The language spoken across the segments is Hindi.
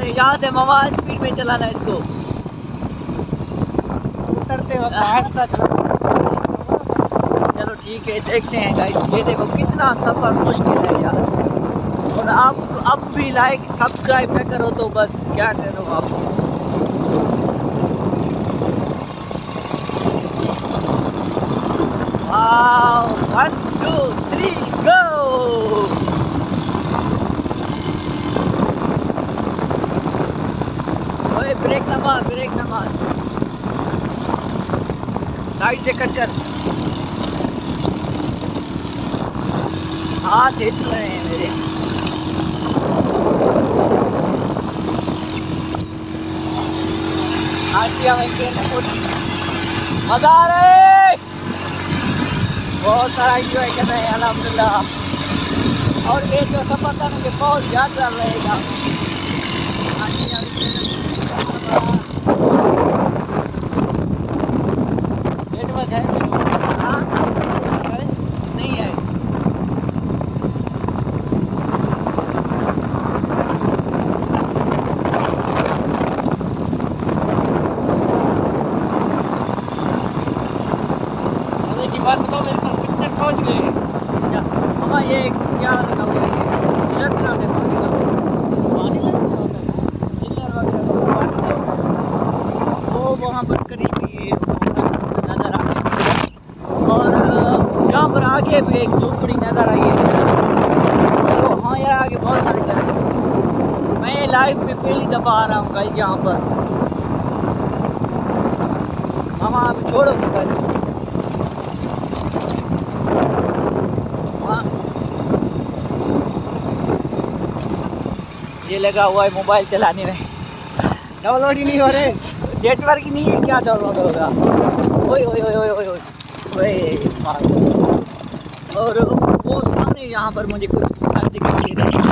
यहाँ से मामा स्पीड में चलाना इसको, उतरते वक्त आहिस्ता चला। चलो ठीक है, देखते हैं गाइस। ये देखो कितना सफ़र मुश्किल है यार, और आप अब भी लाइक सब्सक्राइब न करो तो बस क्या करो आप। वाओ, 1 2 3 गो। ब्रेक न मार, ब्रेक न मार, साइड से कट कर। हाथ हिल रहे हैं मेरे। मजा आ रहा है, बहुत सारा इंजॉय कर रहे हैं अल्हम्दुलिल्लाह। और ये जो सफर था मुझे बहुत यादगार रहेगा। नहीं है, की बात बताओ, मेरे पास पिक्चर पहुंच गए। मामा ये क्या लगा हुआ है? ये चिल्लर बनाने पानी का, पानी लगता होता है। चिल्लर वगैरह का पानी नहीं होता। वो वहाँ पर करीब ही नज़र आ रही है, और जहाँ पर आगे भी एक झोपड़ी नज़र आई है। चलो हाँ यार, आगे बहुत सारे घर हैं। मैं लाइफ में पहली दफ़ा आ रहा हूँ गाइस यहाँ पर। मामा आप छोड़ो मोबाइल। हाँ, ये लगा हुआ है मोबाइल चलाने में, डाउनलोड ही नहीं हो रहे। नेटवर्क ही नहीं है, क्या डाउनलोड होगा? ओए ओए ओए ओए ओए ओए ओए मार। और वो सामने यहाँ पर मुझे कुछ घर दिखाई दे रहे हैं।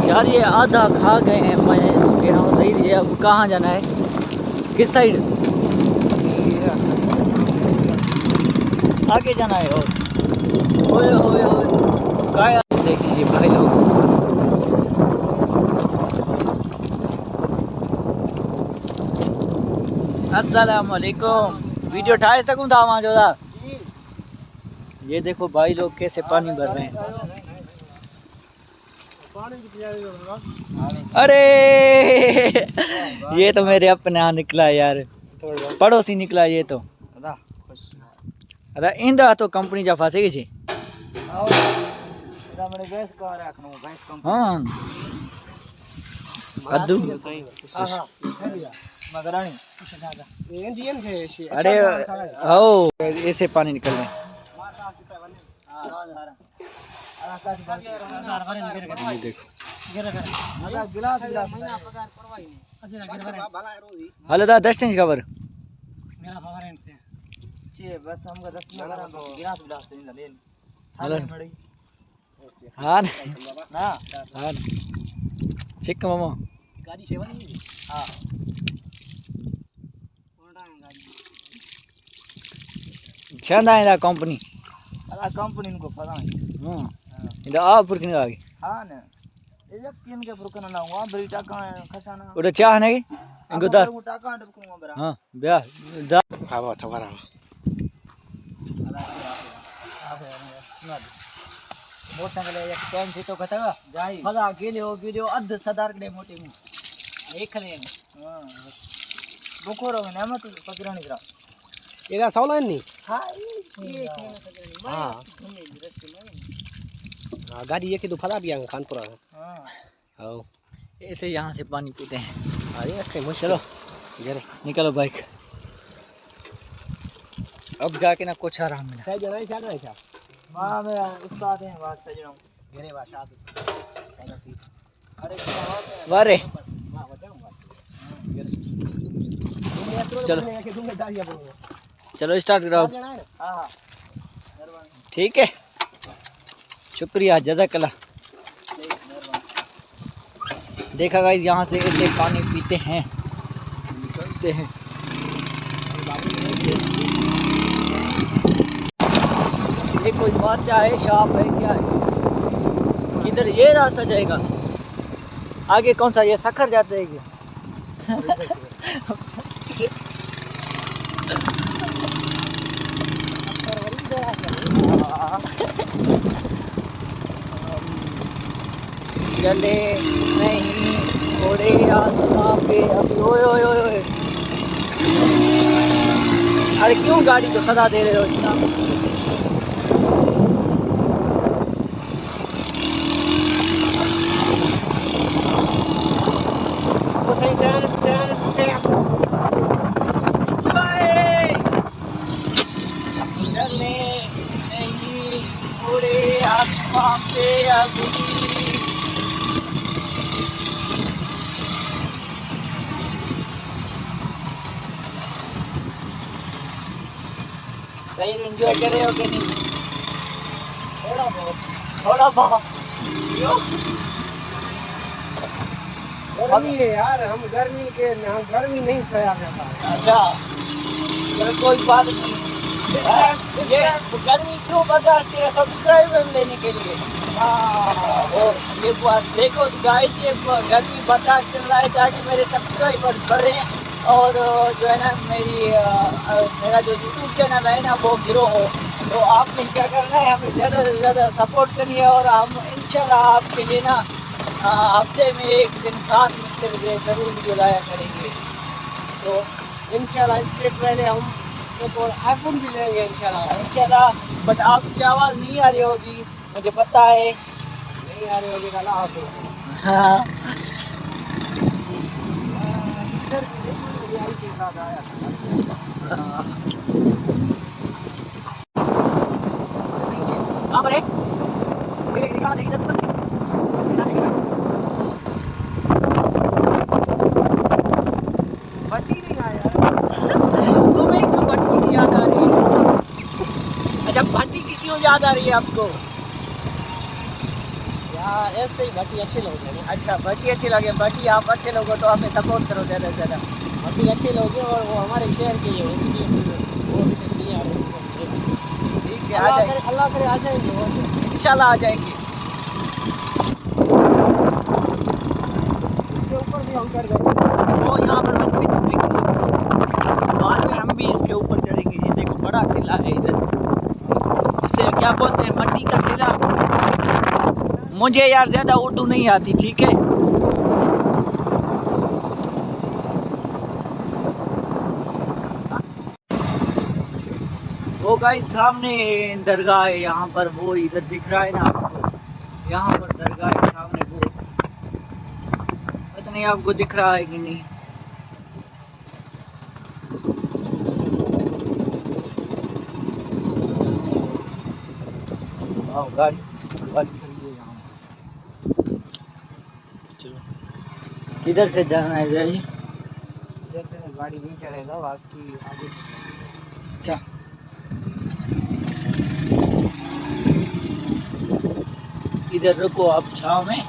यार ये आधा खा गए हैं, मैं कह रहा हूँ सही। ये अब कहाँ जाना है, किस साइड आगे जाना है? और ओए ओए ओए गाय देखें ये भाई लोग। अस्सलाम वालेकुम। वीडियो उठा सकूँ था वहाँ जो था। ये देखो भाई लोग कैसे पानी भर रहे हैं। अरे ये तो मेरे अपने यहाँ निकला यार, पड़ोसी निकला ये तो। अदा इंदा तो कंपनी जा फंसेगी छी। हाँ अद्दू अरे हो ऐसे पानी निकल रहे। हेलो दा 10 इंच कवर मेरा फवरेंट से चे बस हमका 10 में करा तो गिलास गिलास नहीं ले हेलो हाँ ना हाँ चिक मामा गाड़ी सेवा नहीं हां होंडा गाड़ी चंदा है कंपनी अला कंपनी को पता नहीं। हां Ini apa perkini lagi? हाँ ना ये जब तीन के पुरकन ना हुआ बड़ी टाका खसाना Udah cah nih? Enggak dah. वो टाका डब को बरा हाँ, biar dah. Apa tawara? Motorcycle एक टाइम से तो कथा जाई फला गेले हो वीडियो अध सदार कडे मोटे मु. एक ले हां बुकोरो ने मत पकड़नी जरा Ida saulan ni. हां ये पकड़नी हाँ। हां गाड़ी ये के तो फला बिया कानपुर. हां आओ. ऐसे यहाँ से पानी पीते हैं. अरे इसके मुश्किल. चलो जरे. निकलो बाइक. अब जाके ना कुछ आराम मिला. saya jangan saya jangan saya. मां मेरा उस्ताद है बात सजनों Gere ba shad. Saya sih. अरे क्या बात है वारे Wah, macam apa? चलो. के दूंगा दारिया बोलो. चलो स्टार्ट कराओ. jangan. हां ठीक है. शुक्रिया जज़ाकल्लाह. देखा गाइस यहाँ से ऐसे पानी पीते हैं, निकलते हैं. ये कोई बादशाह है, शॉप है, क्या है? किधर ये रास्ता जाएगा? आगे कौन सा? ये सखर जाता है क्या? चले नहीं थोड़े आसमां पे अभी. ओए ओए ओए ओए, अरे क्यों गाड़ी को सदा दे रहे हो इतना? चले नहीं थोड़े आसमां पे अभी. राइड एंजॉय कर रहे हो कि नहीं? थोड़ा बहुत. थोड़ा बहुत क्यों? गर्मी है यार, हम गर्मी के हम गर्मी नहीं सहा जाता. अच्छा, चलो कोई बात नहीं. ये गर्मी क्यों बर्दाश्त किया? सब्सक्राइबर लेने के लिए. और ये बात देखो गाइस, ये गर्मी बर्दाश्त चल रहा है ताकि मेरे सब्सक्राइबर बढ़े और जो है ना मेरा जो यूट्यूब चैनल है ना वो ग्रो हो. तो आपने क्या करना है, हमें ज़्यादा से ज़्यादा सपोर्ट करनी है और हम इंशाल्लाह आपके लिए ना हफ्ते में एक दिन साथ मिलते हुए ज़रूर वीडियो लाया करेंगे. तो इंशाल्लाह इससे पहले हम एक और आईफोन भी लेंगे इंशाल्लाह. बट आपकी आवाज़ नहीं आ रही होगी, मुझे पता है. नहीं आ रही होगी ना आप. हाँ. के साथ आया. कहाँ पर है? कहाँ से किधर पर? भट्टी नहीं आया. तुम्हें क्यों भट्टी की याद आ रही है? अच्छा, भट्टी की क्यों याद आ रही है आपको? यार ऐसे ही भट्टी अच्छे लोग हैं. अच्छा, भट्टी अच्छी लगे. भट्टी आप अच्छे लोग हो तो हमें सपोर्ट करो ज़्यादा से ज़्यादा. भट्टी अच्छे लोग हैं और वो हमारे शहर के हैं, उनकी वो भी नहीं आ रहे. ठीक है, आ जाएंगे अल्लाह करे आ जाएंगे. इंशाल्लाह, आ जाएंगे. इसके ऊपर भी हम कर गए. वो यहाँ पर हम पिक्स देखेंगे, बाद में हम भी इसके ऊपर चढ़ेंगे. ये देखो बड़ा टीला है इधर, इसे क्या बोलते हैं, मट्टी का टीला. मुझे यार ज़्यादा उर्दू नहीं आती, ठीक है. वो गाइस सामने दरगाह है यहाँ पर, वो इधर दिख रहा है ना आपको, यहाँ पर दरगाह है सामने. वो पता नहीं आपको दिख रहा है कि नहीं. आओ गाड़ी खड़ी है यहाँ. चलो, किधर से जाना है जाइए. जैसे गाड़ी नहीं चलेगा बाकी आगे. अच्छा, इधर रुको आप छाव में.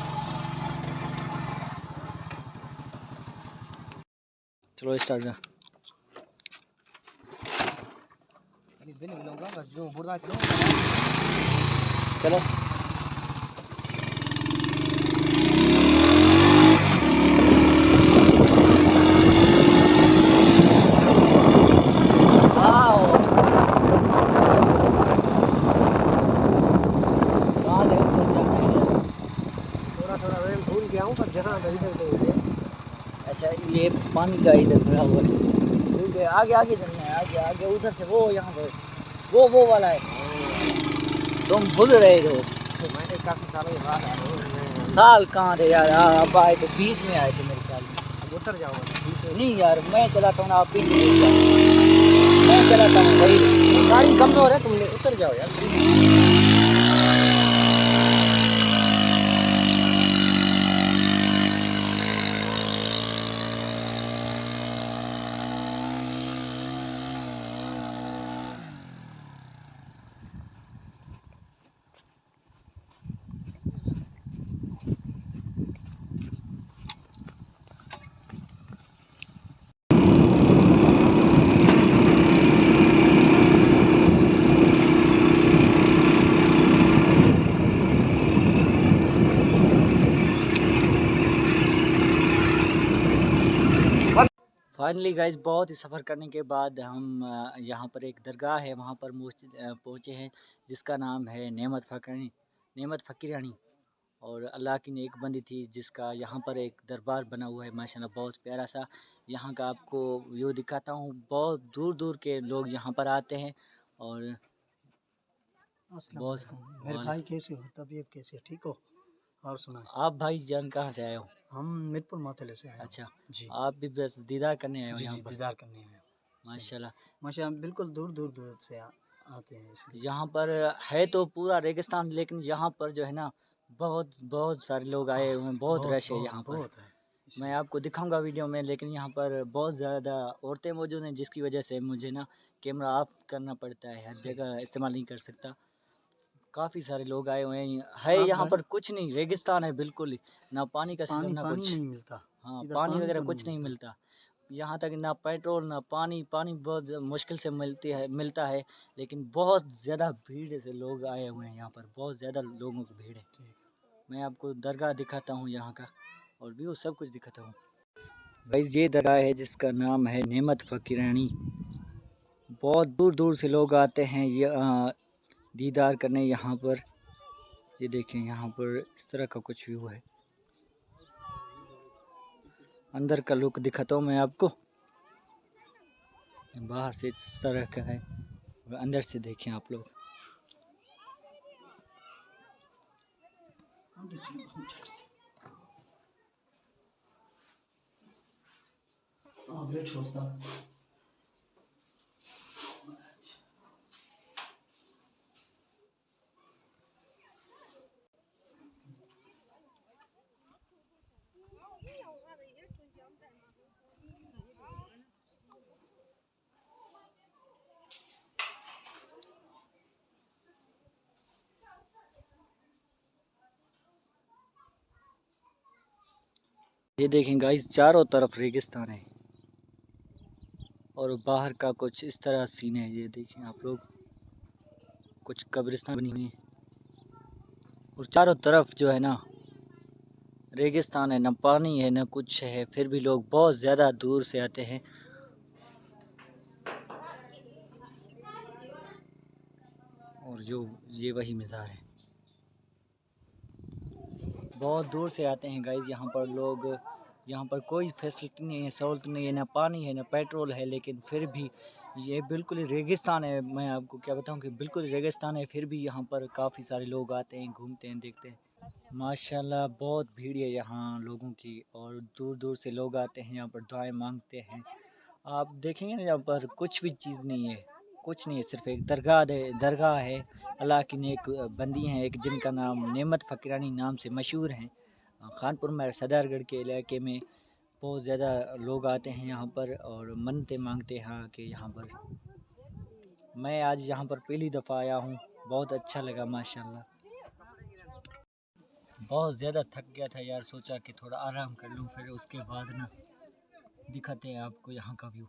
चलो स्टार्ट. दिन मिलूंगा बस जो बुरा चलो. चलो हूँ पर जहाँ पर इधर से अच्छा ये पानी का इधर भरा हुआ है, ठीक है, आगे आगे चलना है, आगे आगे उधर से वो यहाँ पर वो वाला है, तुम भूल रहे हो। मैंने काफ़ी सालों के बाद आया हूँ। साल कहाँ थे यार, आप आए तो 20 में आए थे मेरे ख्याल में। अब उतर जाऊँगा। नहीं यार मैं चलाता हूँ ना, आप पीछे बैठ जाओ, मैं चलाता हूँ भाई। गाड़ी कमज़ोर है, तुमने उतर जाओ यार। फाइनली गाइज बहुत ही सफ़र करने के बाद हम यहाँ पर एक दरगाह है वहाँ पर पहुँचे हैं, जिसका नाम है नेमत फ़कीरानी। और अल्लाह की नेक बंदी थी, जिसका यहाँ पर एक दरबार बना हुआ है माशाल्लाह, बहुत प्यारा सा। यहाँ का आपको व्यू दिखाता हूँ, बहुत दूर दूर के लोग यहाँ पर आते हैं। और अस्सलाम बहुत वालेकुम। मेरे भाई कैसे हो, तबीयत कैसी है, ठीक हो? और सुनाए। आप भाई जान कहाँ से आए हो? हम मिरपुर मातले से आए हैं। अच्छा, जी आप भी बस दीदार करने आए हो जी यहाँ जी, पर? दीदार करने आए हैं। माशाल्लाह। माशाल्लाह बिल्कुल दूर दूर दूर से आते हैं इसलिए। यहाँ पर है तो पूरा रेगिस्तान, लेकिन यहाँ पर जो है ना बहुत बहुत सारे लोग आए हुए हैं, बहुत रश है यहाँ पर। बहुत है मैं इसलिए। आपको दिखाऊंगा वीडियो में, लेकिन यहाँ पर बहुत ज़्यादा औरतें मौजूद हैं, जिसकी वजह से मुझे ना कैमरा ऑफ करना पड़ता है, हर सही। जगह इस्तेमाल नहीं कर सकता। काफ़ी सारे लोग आए हुए हैं, है आप यहाँ भाई पर कुछ नहीं, रेगिस्तान है बिल्कुल ही, ना पानी का सिस्टम पानी ना पानी कुछ। नहीं मिलता। हाँ, इधर पानी वगैरह तो कुछ नहीं मिलता यहाँ तक, ना पेट्रोल ना पानी। पानी बहुत मुश्किल से मिलता है, लेकिन बहुत ज़्यादा भीड़ से लोग आए हुए हैं यहाँ पर, बहुत ज़्यादा लोगों की भीड़ है। मैं आपको दरगाह दिखाता हूँ यहाँ का, और व्यू सब कुछ दिखाता हूँ। भाई ये दरगाह है जिसका नाम है नेमत फ़कीरानी। बहुत दूर दूर से लोग आते हैं ये दीदार करने यहाँ पर। ये देखें यहाँ पर इस तरह का कुछ व्यू है। अंदर का लुक दिखाता हूँ मैं आपको, बाहर से इस तरह का है और अंदर से देखें आप लोग। ये देखें गाइस, चारों तरफ रेगिस्तान है और बाहर का कुछ इस तरह सीन है। ये देखें आप लोग, कुछ कब्रिस्तान बनी हुई है और चारों तरफ जो है ना रेगिस्तान है, ना पानी है ना कुछ है, फिर भी लोग बहुत ज़्यादा दूर से आते हैं। और जो ये वही मज़ार है, बहुत दूर से आते हैं गाइस यहाँ पर लोग। यहाँ पर कोई फैसिलिटी नहीं है, सहूलत नहीं है, ना पानी है ना पेट्रोल है, लेकिन फिर भी ये बिल्कुल ही रेगिस्तान है। मैं आपको क्या बताऊँ कि बिल्कुल रेगिस्तान है, फिर भी यहाँ पर काफ़ी सारे लोग आते हैं, घूमते हैं, देखते हैं। माशाल्लाह बहुत भीड़ है यहाँ लोगों की, और दूर दूर से लोग आते हैं यहाँ पर, दुआएं मांगते हैं। आप देखेंगे ना यहाँ पर कुछ भी चीज़ नहीं है, कुछ नहीं है, सिर्फ एक दरगाह है। अल्लाह की नेक बंदी हैं एक, जिनका नाम नेमत फ़कीरानी नाम से मशहूर हैं। खानपुर में सदारगढ़ के इलाके में बहुत ज़्यादा लोग आते हैं यहाँ पर और मन्नतें मांगते हैं आके यहाँ पर। मैं आज यहाँ पर पहली दफ़ा आया हूँ, बहुत अच्छा लगा माशाल्लाह। बहुत ज़्यादा थक गया था यार, सोचा कि थोड़ा आराम कर लूँ, फिर उसके बाद ना दिखाते हैं आपको यहाँ का व्यू।